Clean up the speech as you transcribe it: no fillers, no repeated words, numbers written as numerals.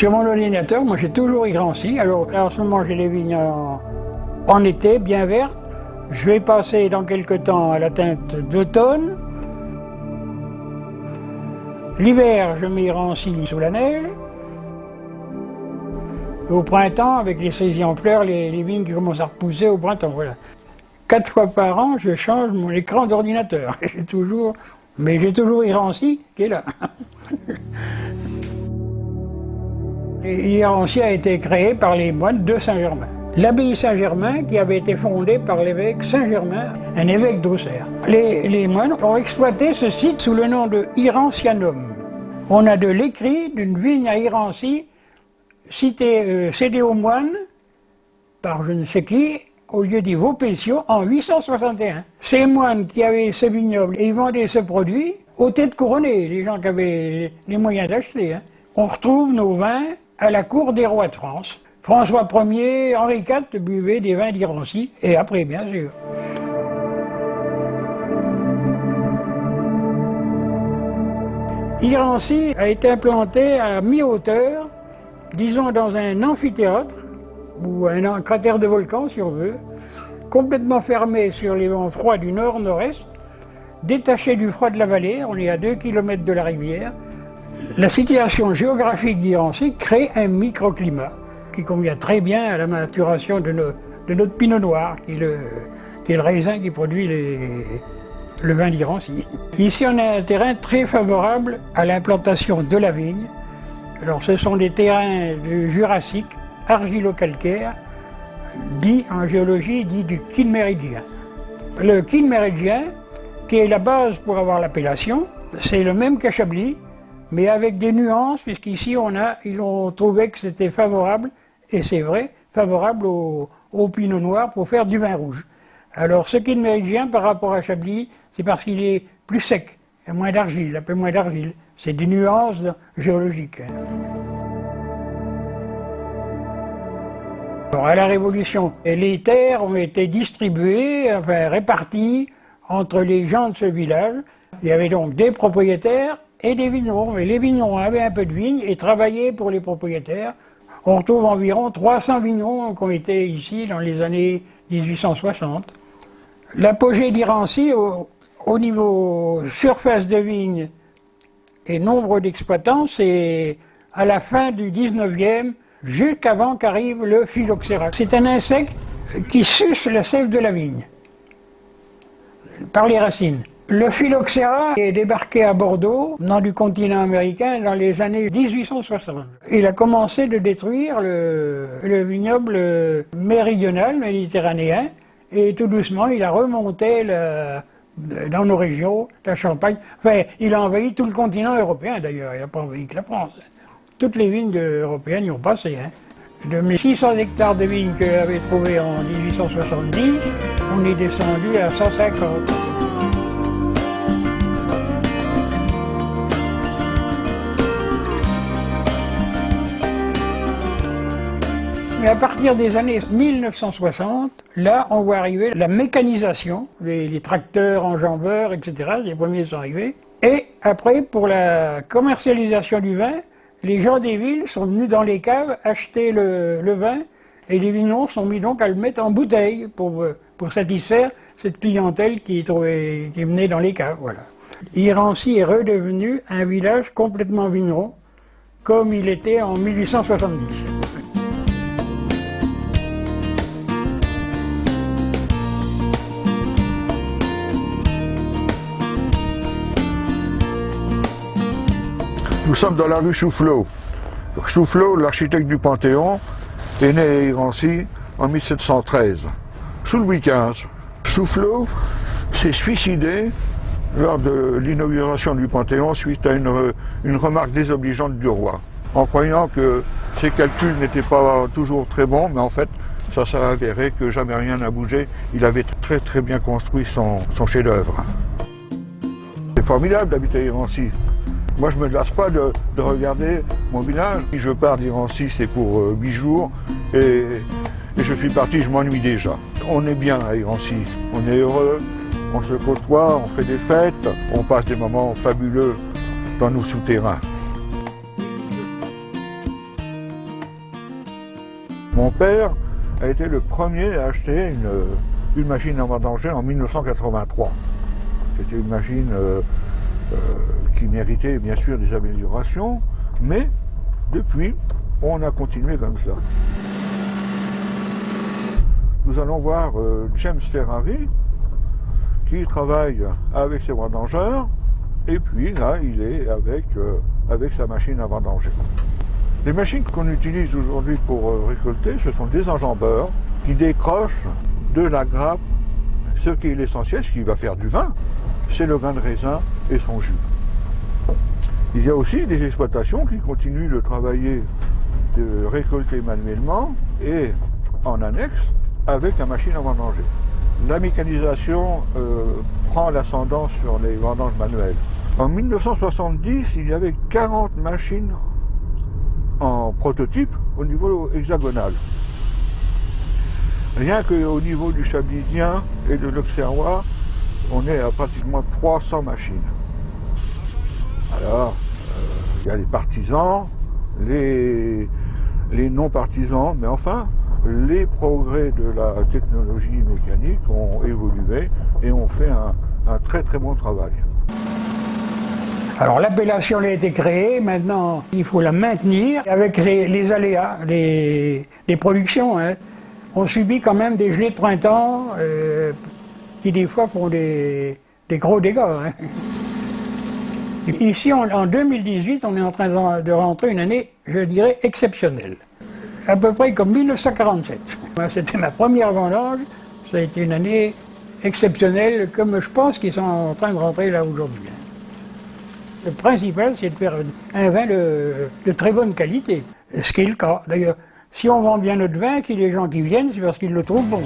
Sur mon ordinateur, moi j'ai toujours Irancy. Alors là, en ce moment j'ai les vignes en été, bien vertes. Je vais passer dans quelques temps à la teinte d'automne. L'hiver, je mets Irancy sous la neige. Au printemps, avec les saisies en fleurs, les vignes qui commencent à repousser au printemps, voilà. 4 fois par an, je change mon écran d'ordinateur. J'ai toujours Irancy qui est là. L'Irancy a été créé par les moines de Saint-Germain. L'abbaye Saint-Germain qui avait été fondée par l'évêque Saint-Germain, un évêque d'Auxerre. Les moines ont exploité ce site sous le nom de Irancianum. On a de l'écrit d'une vigne à Irancy cédée aux moines par je ne sais qui, au lieu des Vaupétiaux, en 861. Ces moines qui avaient ce vignoble et ils vendaient ce produit aux têtes couronnées, les gens qui avaient les moyens d'acheter. On retrouve nos vins à la cour des rois de France. François Ier, Henri IV buvaient des vins d'Irancy, et après, bien sûr. Irancy a été implanté à mi-hauteur, disons dans un amphithéâtre, ou un cratère de volcan si on veut, complètement fermé sur les vents froids du nord-nord-est, détaché du froid de la vallée, on est à 2 km de la rivière. La situation géographique d'Irancy crée un microclimat qui convient très bien à la maturation de notre pinot noir, qui est le raisin qui produit le vin d'Irancy. Ici, on a un terrain très favorable à l'implantation de la vigne. Alors, ce sont des terrains de Jurassique, argilo-calcaire, dit en géologie, dit du Kinméridien. Le Kinméridien, qui est la base pour avoir l'appellation, c'est le même qu'à Chablis, mais avec des nuances, puisqu'ici ils ont trouvé que c'était favorable, et c'est vrai, favorable au pinot noir pour faire du vin rouge. Alors ce Kinméridien par rapport à Chablis, c'est parce qu'il est plus sec, il y a moins d'argile, un peu moins d'argile. C'est des nuances géologiques. Alors, à la Révolution, les terres ont été distribuées, enfin réparties entre les gens de ce village. Il y avait donc des propriétaires et des vignerons. Mais les vignerons avaient un peu de vignes et travaillaient pour les propriétaires. On retrouve environ 300 vignerons qui ont été ici dans les années 1860. L'apogée d'Irancy, au niveau surface de vignes et nombre d'exploitants, c'est à la fin du 19e, jusqu'avant qu'arrive le phylloxéra. C'est un insecte qui suce la sève de la vigne, par les racines. Le phylloxéra est débarqué à Bordeaux, venant du continent américain, dans les années 1860. Il a commencé de détruire le vignoble méridional, méditerranéen, et tout doucement, il a remonté dans nos régions, la Champagne. Enfin, il a envahi tout le continent européen d'ailleurs, il n'a pas envahi que la France. Toutes les vignes européennes y ont passé. De mes 600 hectares de vignes que j'avais trouvées en 1870, on est descendu à 150. Mais à partir des années 1960, là, on voit arriver la mécanisation, les tracteurs, enjambeurs, etc. Les premiers sont arrivés. Et après, pour la commercialisation du vin, les gens des villes sont venus dans les caves acheter le vin et les vignerons sont mis donc à le mettre en bouteille pour satisfaire cette clientèle qui venait dans les caves. Voilà. Irancy est redevenu un village complètement vigneron, comme il était en 1870. Nous sommes dans la rue Soufflot. Soufflot, l'architecte du Panthéon, est né à Irancy en 1713, sous Louis XV. Soufflot s'est suicidé lors de l'inauguration du Panthéon suite à une remarque désobligeante du roi, en croyant que ses calculs n'étaient pas toujours très bons, mais en fait, ça s'est avéré que jamais rien n'a bougé. Il avait très très bien construit son chef-d'œuvre. C'est formidable d'habiter à Irancy. Moi, je ne me lasse pas de regarder mon village. Si je pars d'Irancy, c'est pour 8 jours. Et je suis parti, je m'ennuie déjà. On est bien à Irancy. On est heureux, on se côtoie, on fait des fêtes. On passe des moments fabuleux dans nos souterrains. Mon père a été le premier à acheter une machine à vendanger en 1983. C'était une machine qui méritait bien sûr des améliorations, mais depuis, on a continué comme ça. Nous allons voir James Ferrari, qui travaille avec ses vendangeurs, et puis là, il est avec sa machine à vendanger. Les machines qu'on utilise aujourd'hui pour récolter, ce sont des enjambeurs qui décrochent de la grappe ce qui est l'essentiel, ce qui va faire du vin, c'est le grain de raisin et son jus. Il y a aussi des exploitations qui continuent de travailler, de récolter manuellement et en annexe avec la machine à vendanger. La mécanisation prend l'ascendant sur les vendanges manuelles. En 1970, il y avait 40 machines en prototype au niveau hexagonal. Rien qu'au niveau du Chablisien et de l'Auxerrois, on est à pratiquement 300 machines. Alors, il y a les partisans, les non-partisans, mais enfin, les progrès de la technologie mécanique ont évolué et ont fait un très très bon travail. Alors l'appellation a été créée, maintenant il faut la maintenir avec les aléas, les productions. Hein. On subit quand même des gelées de printemps qui des fois font des gros dégâts. Hein. Ici en 2018, on est en train de rentrer une année, je dirais, exceptionnelle. À peu près comme 1947. C'était ma première vendange, ça a été une année exceptionnelle, comme je pense qu'ils sont en train de rentrer là aujourd'hui. Le principal, c'est de faire un vin de très bonne qualité, ce qui est le cas. D'ailleurs, si on vend bien notre vin, qu'il y ait des gens qui viennent, c'est parce qu'ils le trouvent bon.